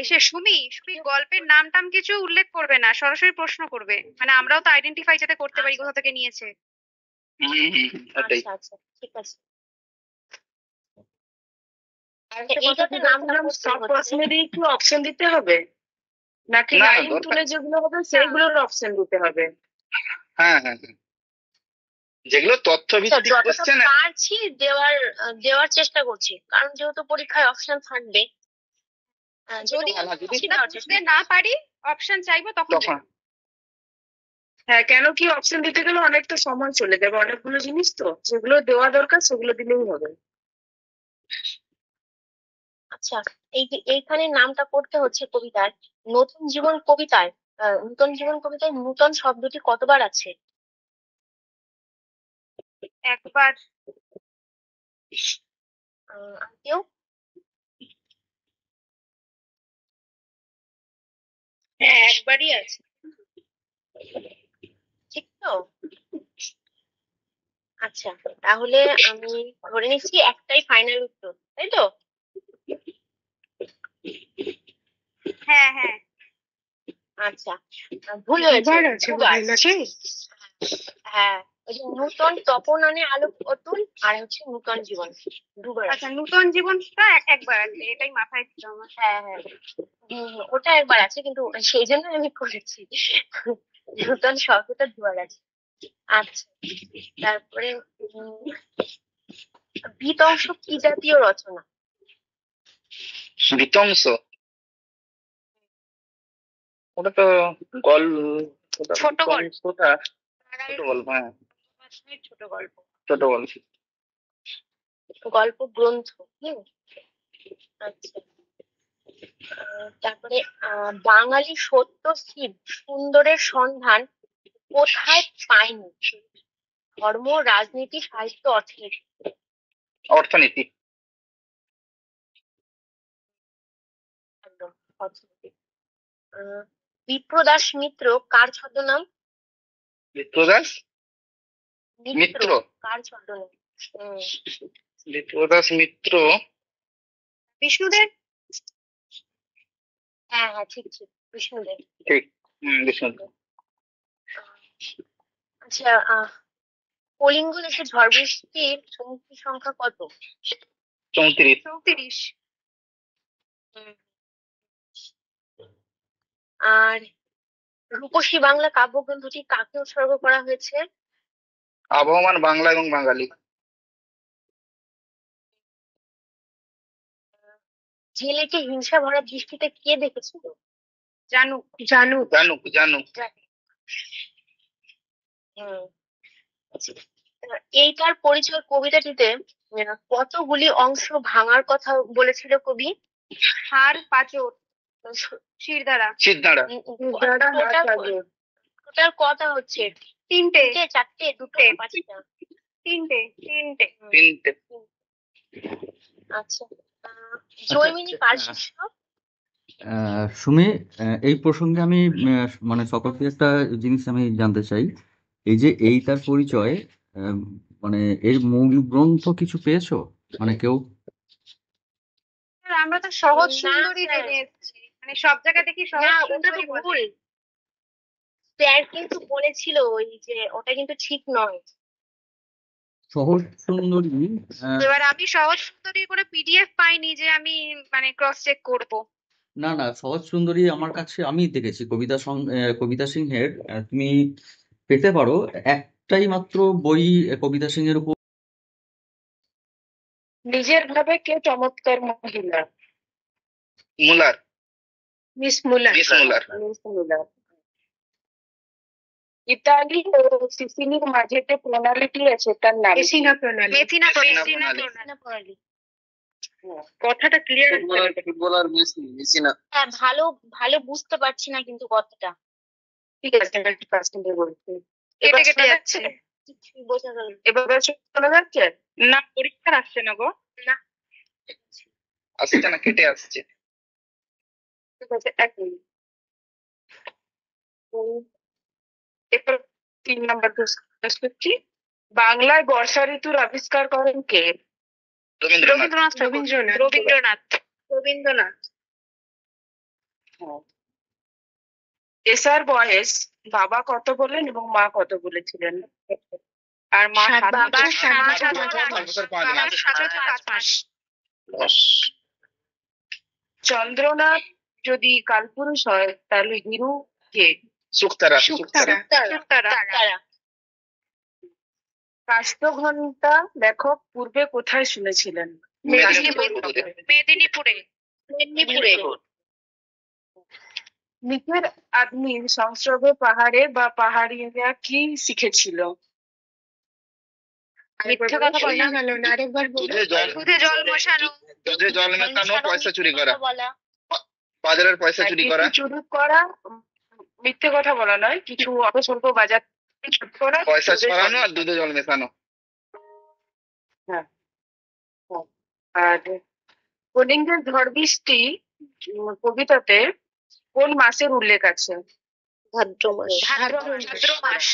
সে সুমি সুমি গল্পের নাম টাম কিছু উল্লেখ করবে না, সরাসরি প্রশ্ন করবে, মানে আমরাও তো আইডেন্টিফাই যাতে করতে পারি কোথা থেকে নিয়েছে। ওটাই। আচ্ছা আচ্ছা, ঠিক আছে। আরেকটা কথা এইটাতে কি নামটা বলছিলাম, করতে সব হচ্ছে। প্রশ্নেরই কি অপশন দিতে হবে নাকি না, না, লাইন দরকার তুলে যেগুলো হবে সেইগুলোর অপশন দিতে হবে? হ্যাঁ, হ্যাঁ, হ্যাঁ। যেগুলো তথ্য আচ্ছা, ভিত্তিক যতটা কোশ্চেন। পারছি দেওয়ার চেষ্টা করছি, কারণ যেহেতু পরীক্ষায় অপশন থাকবে। যদি যদি আমরা বুঝতে না পারি অপশন চাইবো তখন তখন দেবো। হ্যাঁ, কেন কি অপশন দিতে গেলে অনেকটা সময় চলে যাবে, অনেকগুলো জিনিস তো যেগুলো দেওয়া দরকার সেগুলো দিলেই হবে। আচ্ছা, এইখানে নামটা করতে হচ্ছে কবিতার। নতুন জীবন কবিতায় নূতন জীবন কবিতায় নূতন শব্দটি কতবার আছে? একবার। আর কেউ? হ্যাঁ, একবারই আছে। ঠিক তো? আচ্ছা, তাহলে আমি ধরে নিচ্ছি একটাই ফাইনাল উত্তর, তাই তো? হ্যাঁ হ্যাঁ। আচ্ছা, ভুল হয়েছে, আছে দুবার। নাকি? হ্যাঁ, ওই যে নূতন তপন আনে আলোক অতুল, আর হচ্ছে নূতন জীবন, দুবার আছে। আচ্ছা, নূতন জীবনটা একবার আছে, এটাই মাথায় ছিল আমার। হ্যাঁ হ্যাঁ, ওটা একবার আছে, কিন্তু সেই জন্য আমি করেছি। নূতন শব্দটা দুবার আছে। আচ্ছা, তারপরে বিধ্বংস কি জাতীয় রচনা? বিধ্বংস, ওটা তো ছোট গল্প। ছোট গল্প, হ্যাঁ। ছোট গল্প। ছোট গল্প। গল্প গ্রন্থ। আচ্ছা, তারপরে বাঙালি সত্য শিব সুন্দরের সন্ধান কোথায় পায়নি? ধর্ম, রাজনীতি, সাহিত্য, অর্থনীতি? অর্থনীতি। একদম, অর্থনীতি। বিপ্রদাস মিত্র কার ছদ্মনাম? বিপ্রদাস মিত্র। কার ছদ্মনাম? বিপ্রদাস মিত্র বিষ্ণুদেব। হ্যাঁ হ্যাঁ, ঠিক ঠিক, বিষ্ণুদেব। ঠিক। বিষ্ণুদেব। আচ্ছা, কলিঙ্গ দেশে ঝড় বৃষ্টির সমুদ্র সংখ্যা কত? 34। 34। আর রূপসী বাংলা কাব্যগ্রন্থটি কাকে উৎসর্গ করা হয়েছে? আবহমান বাংলা এবং বাঙালি। জেলেকে হিংসা ভরা দৃষ্টিতে কে দেখেছিল? জানু। জানু। জানুক, জানুক। এইটার পরিচয় কবিতাটিতে কতগুলি অংশ ভাঙার কথা বলেছিল কবি? হার, পাঁচর, শিরদাঁড়া। সিদ্ধারা। টোটাল কটা হচ্ছে? তিনটে। চারটে, দুটো, পাঁচটা? তিনটে। তিনটে। আচ্ছা, জৈমিনী কার শিষ্য? সুমি, এই প্রসঙ্গে আমি মানে সকলকে একটা জিনিস আমি জানতে চাই। এই যে এইটার পরিচয়, মানে এর মূল গ্রন্থ কিছু পেয়েছো, মানে কেউ? আমরা তো সহজ না, সুন্দরী স্যার। জেনে এসেছি, মানে সব জায়গা দেখি না, সহজ ওটা তো সুন্দরী বলে। ভুল। স্যার কিন্তু বলেছিল ওই যে ওটা কিন্তু ঠিক নয়। সহজ সুন্দরী। এবার আমি সহজ সুন্দরী করে পিডিএফ পাইনি যে আমি মানে ক্রস চেক করব। না না, সহজ সুন্দরী আমার কাছে আমি দেখেছি কবিতা সিংহের। তুমি পেতে পারো, একটাই মাত্র বই কবিতা সিংহের উপর। নিজের ভাবে কে চমৎকার মহিলা? Muller. Miss Muller. Miss Muller. Miss Muller. Italy ও সিসিলির মাঝে যে প্রণালীটি আছে তার নাম মেসিনা প্রণালী। মেথিনা প্রণালী। কথাটা ক্লিয়ার ফুটবলার মেসিনা। হ্যাঁ, ভালো বুঝতে পারছি না কিন্তু কথাটা। ঠিক আছে, আমি ফার্স্ট দিয়ে বলছি। কেটে কেটে যাচ্ছে। কিছুই বোঝা গেল না। এবার শোনা যাচ্ছে? না, পরীক্ষা আসছে না গো। না, আসছে না, কেটে আসছে। ঠিক আছে, এক মিনিট। এরপর 3 নম্বর প্রশ্ন করছি। বাংলায় বর্ষা ঋতুর আবিষ্কার করেন কে? রবীন্দ্রনাথ। রবীন্দ্রনাথ। হ্যাঁ। এসার বয়স বাবা কত বললেন এবং মা কত বলেছিলেন? আর মা সাত 7 বছর, বছর, সাত মা বছর, 7 বছর 5 8 বছর মাস, 5 বাবা মাস 7 বছর 5 মাস। 10। চন্দ্রনাথ যদি কালপুরুষ হয় তাহলে হিরু কে? শুকতারা শুকতারা। শুকতারা। তারা। কাষ্ঠঘণ্টা লেখক পূর্বে কোথায় শুনেছিলেন? মেদিনীপুরে। মেদিনীপুরে। মেদিনীপুরে। নিচের আদমির সংস্রবে পাহাড়ে বা পাহাড়িরা কি শিখেছিল? মিথ্যে কথা বলা, গেল না, আরেকবার বলো। দুধে জল মেশানো, দুধে জল মেশানো, পয়সা চুরি করা, কথা বলা। বাজারের পয়সা চুরি করা, কিছু চুরি করা, মিথ্যে কথা বলা নয়, কিছু অপস্বল্প বাজার থেকে চুরি করা, পয়সা দুধে জল ছড়ানো আর দুধে জল মেশানো। আর কলিঙ্গের ঝড় বৃষ্টি কবিতাতে কোন মাসের উল্লেখ আছে? ভাদ্র মাস। ভাদ্র মাস।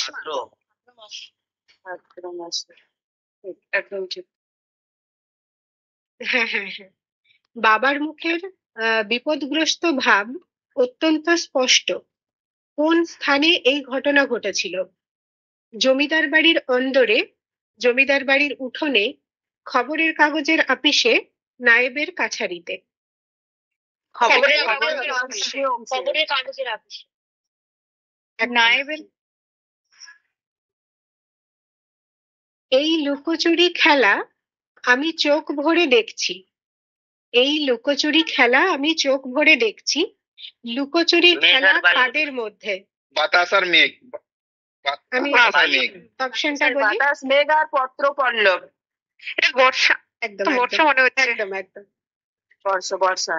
ভাদ্র মাসে। ঠিক, একদম ঠিক। হ্যাঁ হ্যাঁ হ্যাঁ, বাবার মুখের বিপদগ্রস্ত ভাব অত্যন্ত স্পষ্ট। কোন স্থানে এই ঘটনা ঘটেছিল? জমিদার বাড়ির অন্দরে, জমিদার বাড়ির উঠোনে, খবরের কাগজের আপিসে, নায়েবের কাছারিতে। খবরের কাগজের কাগজের খবরের কাগজের আপিসে। নায়েবের এই লুকোচুরি খেলা আমি চোখ ভরে দেখছি। এই লুকোচুরি খেলা আমি চোখ ভরে দেখছি। লুকোচুরি খেলা কাদের মধ্যে? বাতাস আর মেঘ। আমি বাতাস আর মেঘ। অপশনটা বলি। বাতাস, মেঘ আর পত্র পল্লব। এটা বর্ষা, একদম তো বর্ষা একদম মনে হচ্ছে। একদম একদম। বর্ষা।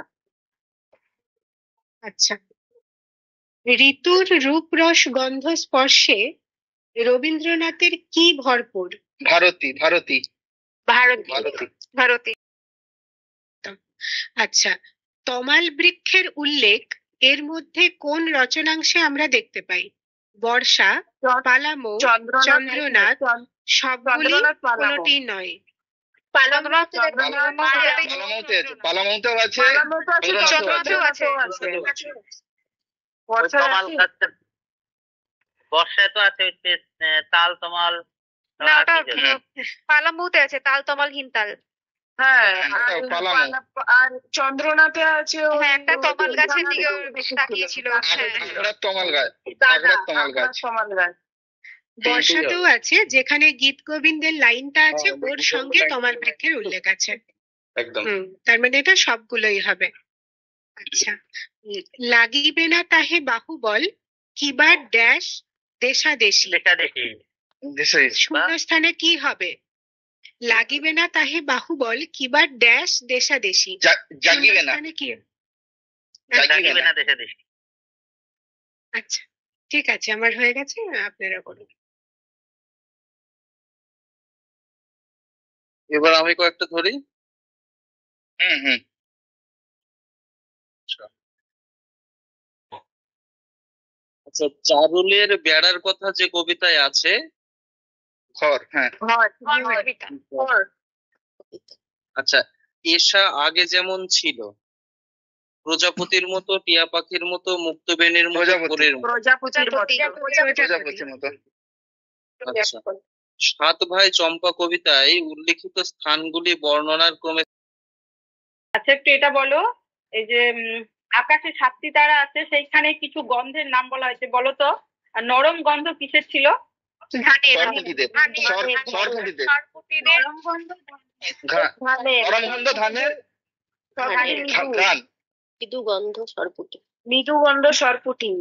আচ্ছা, ঋতুর রূপ রস গন্ধ স্পর্শে রবীন্দ্রনাথের কি ভরপুর? ভারতী। ভারতী। ভারতী। আচ্ছা, তমাল বৃক্ষের উল্লেখ এর মধ্যে কোন রচনাংশে আমরা দেখতে পাই? বর্ষা, পালামৌ, চন্দ্রনাথ, সবগুলি, কোনোটি নয়। পালামৌতে পালামৌতেও আছে। চন্দ্রনাথেও আছে। বর্ষায় তো আছে হচ্ছে তাল তমাল। না, ওটা পালামৌতে আছে, তাল তমাল হিমতাল। হ্যাঁ, পালামৌ। আর চন্দ্রনাথে আছে হ্যাঁ, একটা তমাল গাছের দিকে বেশি তাকিয়েছিল। হ্যাঁ। আগ্রার তমাল গাছ। আগ্রার তমাল গাছ। বর্ষাতেও আছে, যেখানে গীত গোবিন্দের লাইনটা আছে ওর সঙ্গে তমাল বৃক্ষের উল্লেখ আছে। একদম। তার মানে এটা সবগুলোই হবে। আচ্ছা, লাগিবে না তাহে বাহুবল, কিবার ড্যাশ দেশাদেশি। শূন্যস্থানে কি হবে? লাগিবে না তাহে বাহুবল, কিবার ড্যাশ দেশাদেশি। জাগিবে না। শূন্যস্থানে কি? জাগিবে না। আচ্ছা, ঠিক আছে, আমার হয়ে গেছে, আপনারা বলুন। এবার আমি কয়েকটা ধরি। হুম। আচ্ছা, চারুলের বেড়ার কথা যে কবিতায় আছে, ঘর। হ্যাঁ। আচ্ছা, এশা আগে যেমন ছিল, প্রজাপতির মতো, টিয়া পাখির মতো, মুক্তবেণীর মতো, প্রজাপতি। ভোরের মতো। প্রজাপতির মতো। আচ্ছা, সাত ভাই চম্পা কবিতায় উল্লেখিত স্থানগুলি বর্ণনার ক্রমে। আচ্ছা, একটু এটা বলো, এই যে আকাশে 7টি তারা আছে, সেইখানে কিছু গন্ধের নাম বলা হয়েছে, বলো তো। আর নরম গন্ধ কিসের ছিল? সরপুঁটিদের। সরপুঁটিদের। নরম গন্ধ গরম গন্ধ ধানের। ঘ্রাণ। মৃদু গন্ধ সরপুটি। মৃদু গন্ধ সরপুটি।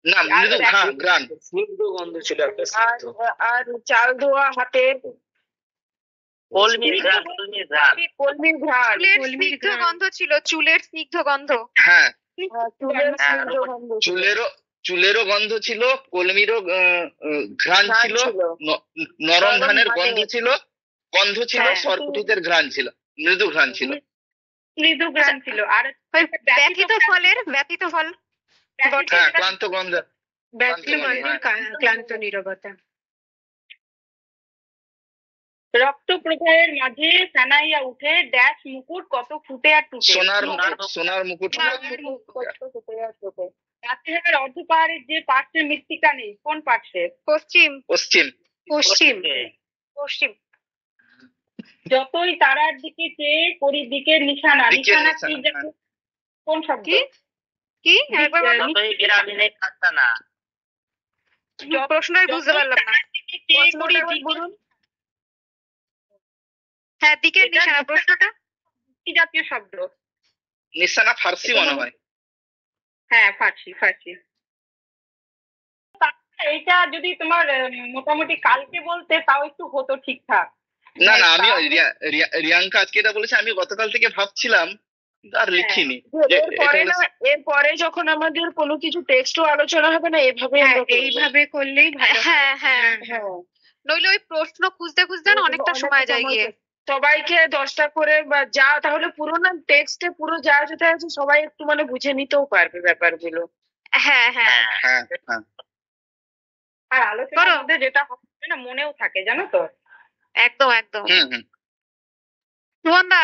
না, মৃদু ঘ্রাণ। স্নিগ্ধ গন্ধ ছিল একটা। আর চাল ধোয়া হাতের কলমির ঘ্রাণ। কলমির ঘ্রাণ। চুলের স্নিগ্ধ গন্ধ ছিল, চুলের স্নিগ্ধ গন্ধ। হ্যাঁ, চুলের স্নিগ্ধ গন্ধ ছিল। চুলেরও গন্ধ ছিল, কলমিরও ঘ্রাণ ছিল, নরম ধানের গন্ধ ছিল, সরপুঁটিদের ঘ্রাণ ছিল, মৃদু ঘ্রাণ ছিল। মৃদু ঘ্রাণ ছিল। আর ব্যথিত ফল। হ্যাঁ, ক্লান্ত গন্ধ। ব্যক্তি গন্ধের ক্লান্ত নীরবতা। রক্ত প্রবাহের মাঝে সানাইয়া উঠে ড্যাশ মুকুট কত ফুটে আর টুটে। সোনার মুকুট, সোনার মুকুট। রাত্রিবেলার অর্ধপাহাড়ের যে পার্শ্বের মৃত্তিকা নেই, কোন পার্শ্বের? পশ্চিম। পশ্চিম। পশ্চিম। পশ্চিম। যতই তারার দিকে চেয়ে করি দিকের নিশানা, দিকের নিশানা কি নিশানা, জানো? কোন শব্দ? কি একবার বলো? যতই গ্রামে নেই কারখানা। প্রশ্নটাই বুঝতে পারলাম না। তারার দিকে চেয়ে করি বলুন। হ্যাঁ, দিকের নিশানা। প্রশ্নটা কি জাতীয় শব্দ? নিশানা ফার্সি মনে হয়। হ্যাঁ, ফার্সি ফার্সি। এইটা যদি তোমার মোটামুটি কালকে বলতে তাও একটু হতো ঠিকঠাক। না না, আমি তাহলে- রিয়াঙ্কা আজকে এটা বলেছে, আমি গতকাল থেকে ভাবছিলাম কিন্তু আর লিখিনি। এরপরে না, এরপরে যখন আমাদের কোনো কিছু টেক্সটও আলোচনা হবে না, এভাবে হ্যাঁ, আমরা করবো। এইভাবে করলেই ভালো হয়। হ্যাঁ হ্যাঁ, হ্যাঁ, নইলে ওই প্রশ্ন খুঁজতে খুঁজতে না অনেকটা সময় যায় গিয়ে। সবাইকে 10টা করে বা যা, তাহলে পুরো না টেক্সটে পুরো যা যেটা আছে সবাই একটু মানে বুঝে নিতেও পারবে ব্যাপারগুলো। হ্যাঁ হ্যাঁ, হ্যাঁ হ্যাঁ, আর আলোচনার মধ্যে যেটা হবে না মনেও থাকে, জানো তো। একদম একদম। হুম হুম। সুমনদা,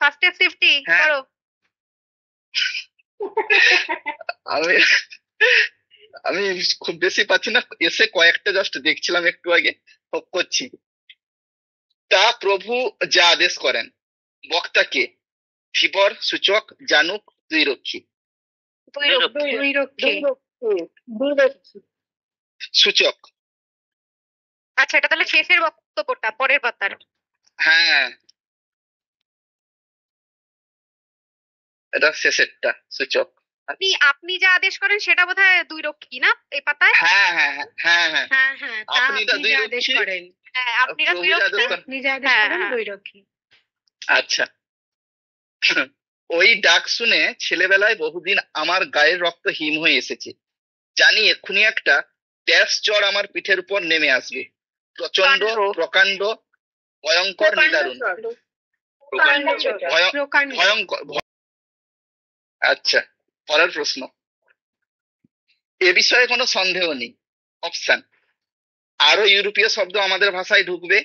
ফার্স্টে 50 হ্যাঁ। করো। আমি আমি খুব বেশি পাচ্ছি না, এসে কয়েকটা জাস্ট দেখছিলাম একটু আগে, করছি। তা প্রভু যা আদেশ করেন, বক্তাকে ধীবর, সূচক, জানুক, দুই রক্ষী। দুই রক্ষী। সূচক। আচ্ছা, এটা তাহলে শেষের বক্তব্যটা, পরের পাতার। হ্যাঁ, এটা শেষেরটা, সূচক। আপনি যা আদেশ করেন সেটা বোধহয় দুই রক্ষী না এই পাতায়? হ্যাঁ হ্যাঁ হ্যাঁ হ্যাঁ, হ্যাঁ হ্যাঁ, তা আপনি যা আপনি দুই যা আদেশ রক্ষী, করেন। হ্যাঁ, আপনারা দুই প্রভু যা রক্ষী। আদেশ করেন। আপনি যা আদেশ হ্যাঁ, করেন হ্যাঁ। দুই রক্ষী। আচ্ছা। ওই ডাক শুনে ছেলেবেলায় বহুদিন আমার গায়ের রক্ত হিম হয়ে এসেছে। জানি এক্ষুনি একটা ড্যাশ চড় আমার পিঠের উপর নেমে আসবে, প্রচন্ড, প্রকাণ্ড, ভয়ঙ্কর, নিদারুণ। প্রকাণ্ড। ভয়ঙ্কর। আচ্ছা, পরের প্রশ্ন। এ বিষয়ে কোনো সন্দেহ নেই। অপশন: আরো ইউরোপীয় শব্দ আমাদের ভাষায় ঢুকবে,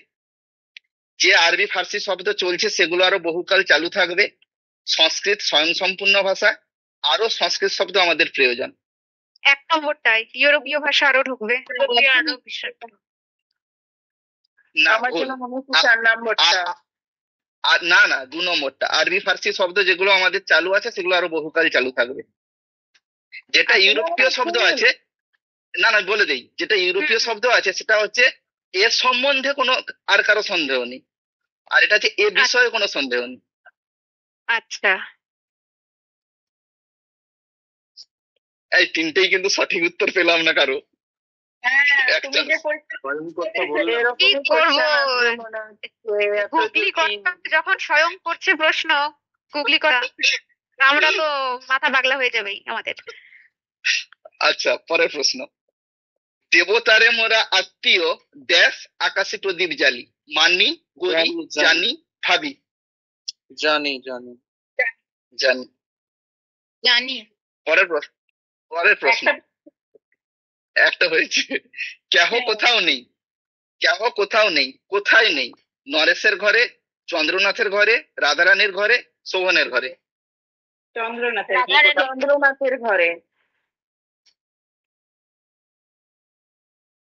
যে আরবি ফার্সি শব্দ চলছে সেগুলো আরো বহুকাল চালু থাকবে, সংস্কৃত স্বয়ংসম্পূর্ণ ভাষা, আরো সংস্কৃত শব্দ আমাদের প্রয়োজন। এক নম্বরটাই, ইউরোপীয় ভাষা আরো ঢুকবে। না, আমার ভুল। জন্য মনে হচ্ছে 4 নম্বরটা। আর না না, 2 নম্বরটা। আরবি ফার্সি শব্দ যেগুলো আমাদের চালু আছে সেগুলো আরো বহুকাল চালু থাকবে। যেটা ইউরোপীয় শব্দ আছে, না না বলে দেই, যেটা ইউরোপীয় শব্দ আছে সেটা হচ্ছে এর সম্বন্ধে কোনো আর কারো সন্দেহ নেই, আর এটা হচ্ছে এ বিষয়ে কোনো সন্দেহ নেই। আচ্ছা, এই তিনটেই কিন্তু সঠিক উত্তর পেলাম না কারো। হ্যাঁ, একটা তুমি যে পরীক্ষা কি করবো? গুগলি কর্তা যখন স্বয়ং করছে প্রশ্ন, গুগলি করা, আমরা তো মাথা পাগলা হয়ে যাবেই আমাদের। আচ্ছা, পরের প্রশ্ন। দেবতারে মোরা আত্মীয় ড্যাশ আকাশে প্রদীপ জ্বালি, মানি, গরি, জানি, ভাবি। জানি জানি। জানি। জানি। পরের প্রশ্ন। একটা হয়েছে। কেহ কোথাও নেই, কেহ কোথাও নেই, কোথায় নেই, নরেশের ঘরে, চন্দ্রনাথের ঘরে, রাধারানীর ঘরে, শোভনের ঘরে। চন্দ্রনাথের ঘরে।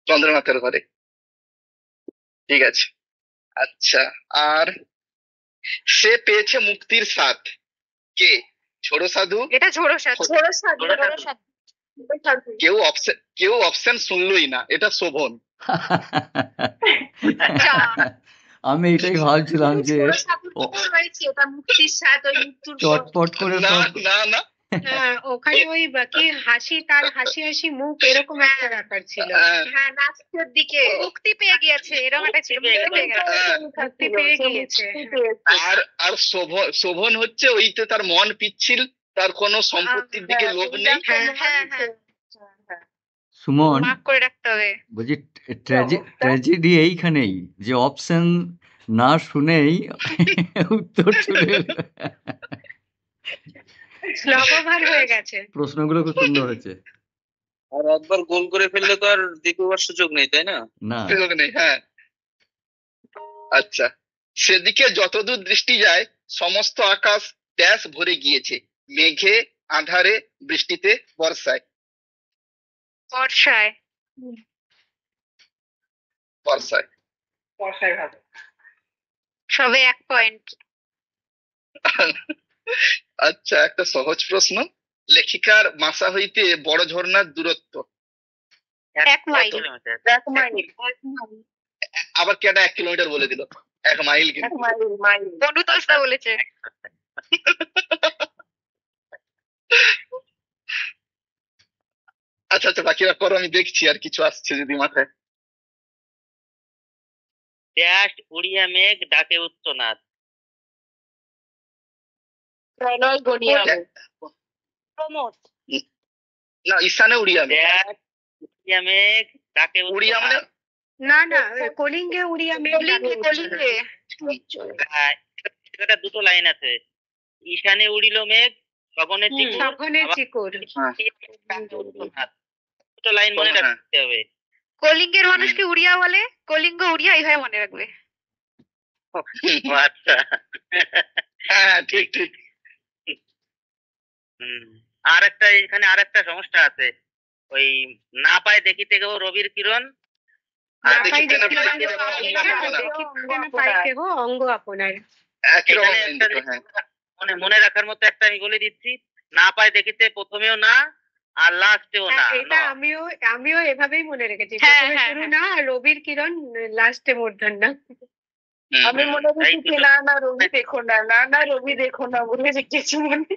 চন্দ্রনাথের ঘরে, ঠিক আছে। আচ্ছা, আর সে পেয়েছে মুক্তির স্বাদ, কে? ঝোড়ো সাধু। এটা ঝোড়ো সাজ। কেউ অপশন শুনলই না, এটা শোভন। আচ্ছা, আমি এটাই ভাবছিলাম যে চটপট করে না সব। না না, হ্যাঁ, ওখানে ওই কি হাসি, তার হাসি হাসি মুখ, এরকম একটা ব্যাপার ছিল। হ্যাঁ, নাচের দিকে মুক্তি পেয়ে গিয়েছে, এরকম একটা ছিল, মুক্তি পেয়ে গেছে। মুক্তি পেয়ে গিয়েছে। আর শোভন হচ্ছে ওইতে তার মন পিচ্ছিল, তার কোনো সম্পত্তির দিকে লোভ নেই। হ্যাঁ হ্যাঁ হ্যাঁ, সুমন, মার্ক করে রাখতে হবে। বলছি ট্র্যাজেডি এইখানেই যে অপশন না শুনেই উত্তর চলে এলো। নবভার হয়ে গেছে। প্রশ্নগুলো খুব সুন্দর হয়েছে। আর একবার গোল করে ফেললে তো আর দ্বিতীয়বার সুযোগ নেই, তাই না? না, সুযোগ নেই, হ্যাঁ। আচ্ছা, সেদিকে যতদূর দৃষ্টি যায় সমস্ত আকাশ ড্যাশ ভরে গিয়েছে, মেঘে, আঁধারে, বৃষ্টিতে, বর্ষায়। বর্ষায়। বর্ষায়। বর্ষায় ভাবে। সবে 1 পয়েন্ট। আচ্ছা, একটা সহজ প্রশ্ন। লেখিকার বাসা হইতে বড় ঝর্ণার দূরত্ব? 1 মাইল। কিলোমিটার। 1 মাইল। আবার কেটা 1 কিলোমিটার বলে দিল? 1 মাইল 1 কিন্তু। মাইল। বনুতোষদা বলেছে। আচ্ছা আচ্ছা, বাকিরা করো, আমি দেখছি আর কিছু আসছে যদি মাথায়। ড্যাশ উড়িয়া মেঘ ডাকে উচ্চনাদ। প্রণয় গনিয়া প্রমোদ। না, ঈশানে উড়িয়া মেঘ। ড্যাশ উড়িয়া মেঘ ডাকে উড়িয়া মানে উচ্চনাদ। না না, কলিঙ্গে উড়িয়া মেঘ ডাকে কলিঙ্গে। এটা দুটো লাইন আছে। ঈশানে উড়িল মেঘ, গগনে চিকুর, সঘনে আবার চিকুর। ডাকে উচ্চনাদ। দুটো লাইন মনে রাখতে হবে। কলিঙ্গের মানুষকে উড়িয়া বলে, কলিঙ্গ উড়িয়া, এইভাবে মনে রাখবে। ও আচ্ছা। হ্যাঁ, ঠিক ঠিক। আর একটা এখানে আর একটা সমস্যা আছে। ওই না পায় দেখিতে গো রবির কিরণ, না আর পাই দেখিতে না দেখিতে পাই না পাই কেহ অঙ্গ আপনার। একই রকম এখানে লাইন একটা দুটো, হ্যাঁ। মনে রাখার মতো একটা আমি বলে দিচ্ছি। না পায় দেখিতে প্রথমেও না আর লাস্টেও না। এটা আমিও এভাবেই মনে রেখেছি। হ্যাঁ, প্রথমে হ্যাঁ, শুরু হ্যাঁ। না, আর রবির কিরণ, লাস্টে মূর্ধন্য। হুম, আমি হুম। মনে রেখেছি না না রবি দেখো না, না না রবি দেখো না বলে রেখেছি মনে।